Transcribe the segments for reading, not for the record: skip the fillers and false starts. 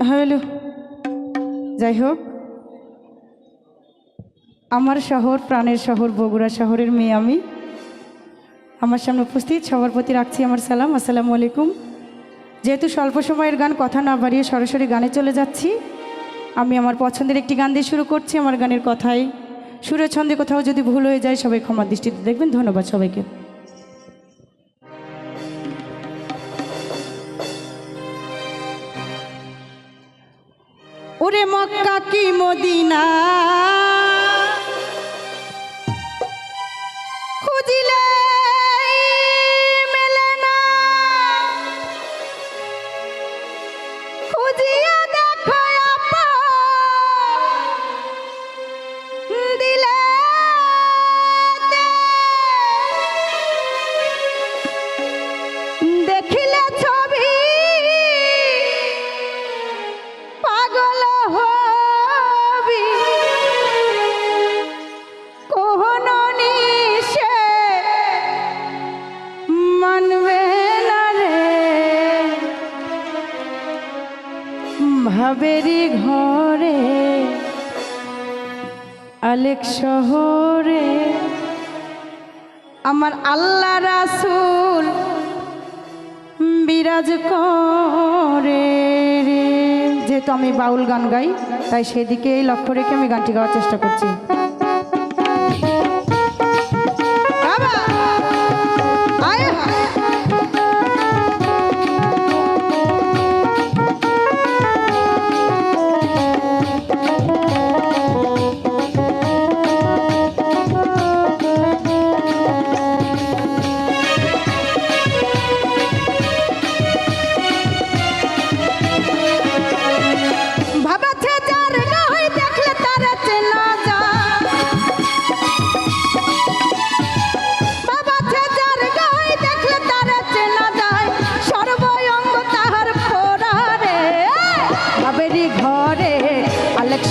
Hello, যাই হোক, আমার শহর, প্রাণের শহর বগুড়া শহরের মেয়ে আমি। আমার সামনে উপস্থিত সবার প্রতি রাখছি আমার সালাম, আসসালামু আলাইকুম। যেহেতু স্বল্প সময়ের গান, কথা না বাড়িয়ে সরাসরি গানে চলে যাচ্ছি। আমি আমার পছন্দের একটি গান দিয়ে শুরু করছি। আমার গানের কথায় সুরে ছন্দে কোথাও যদি ভুল হয়ে যায় সবাই ক্ষমার দৃষ্টিতে দেখবেন। ধন্যবাদ সবাইকে। ওরে মক্কা কি মদিনা খুঁজিলে মেলে না, খুঁজিয়া দেখো আপন দিলে দেখিলে ছবি পাগল হবি, কোন নিশে মানবে না রে। ভাবেরি ঘরে আলেক শহরে আমার আল্লাহ রাসূল বিরাজ করে রে। যেহেতু আমি বাউল গান গাই, তাই সেদিকে লক্ষ্য রেখে আমি গানটি গাওয়ার চেষ্টা করছি।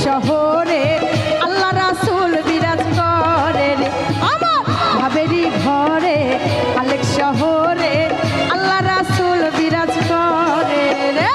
শহরে আল্লাহ রাসূল বিরাজ করে রে। আমার ভাবেরি ঘরে আলেক শহরে আল্লাহ রাসূল বিরাজ করে রে।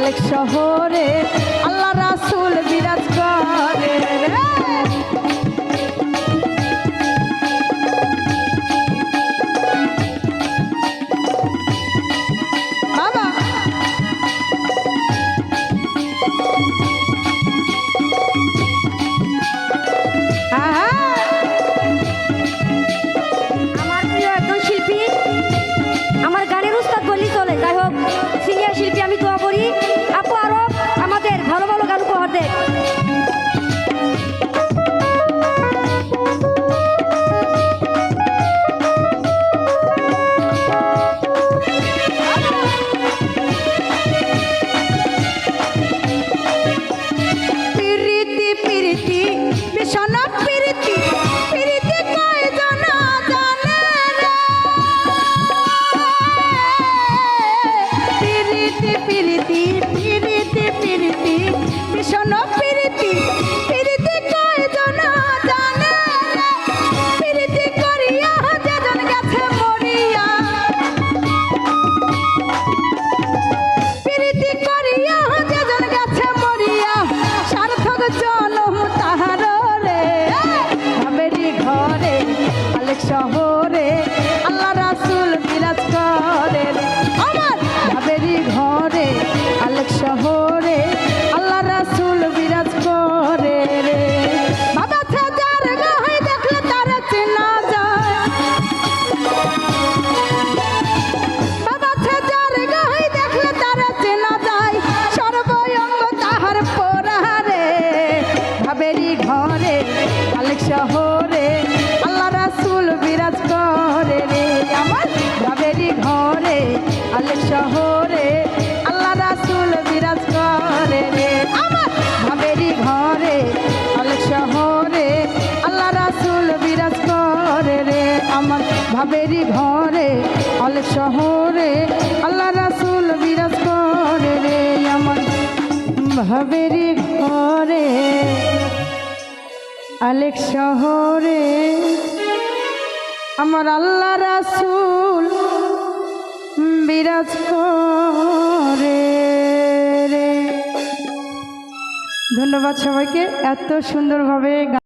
আলেক শহরে আল্লাহ রাসূল বিরাজ করে রে। বাবা আমার প্রিয় একজন শিল্পী, আমার গানের উস্তাদ বললেই চলে। যাই হোক, সিনিয়র শিল্পী আমি দোয়া করি আপু আরো আমাদের ভালো ভালো গান উপহার দেয়। পিরিতি পিরিতি বিষণা পিরিতি পিরিতি কয়জন জানে রে। পিরিতি পিরিতি পিরিতি পিরিতি বিষণা পিরিতি পিরিতি কয়জন জানে রে। পিরিতি করিয়া যেজন গেছে মরিয়া, পিরিতি করিয়া যেজন গেছে মরিয়া, সার্থক জনম তাহার রে। ভাবেরি ঘরে আলেক শহরে আল্লাহ রাসূল বিরাজ করে রে। আমার ভাবেরি ঘরে আলেক শহরে আল্লাহ রাসূল বিরাজ করে রে। বাবা যার গায়ে দেখলে তার চেনা যায়, বাবা যার গায়ে দেখলে তার চেনা যায়, সর্বঙ্গ তাহার পোড়ারে। ভাবেরি ঘরে আলেক শহরে আল্লাহ রাসূল বিরাজ করে রে। আমার ভাবেরি ঘরে আলেক শহরে আল্লাহ রাসূল বিরাজ করে রে। আমার ভাবেরি ঘরে আলেক শহরে আল্লাহ রাসূল বিরাজ করে রে। আমার ভাবেরি ঘরে আলেক শহরে আল্লাহ রাসূল বিরাজ করে রে। আমার ভাবেরি ঘরে আলেক শহরে আমার আল্লাহ রাসূল বিরাজ করে রে। ধন্যবাদ সবাইকে এত সুন্দরভাবে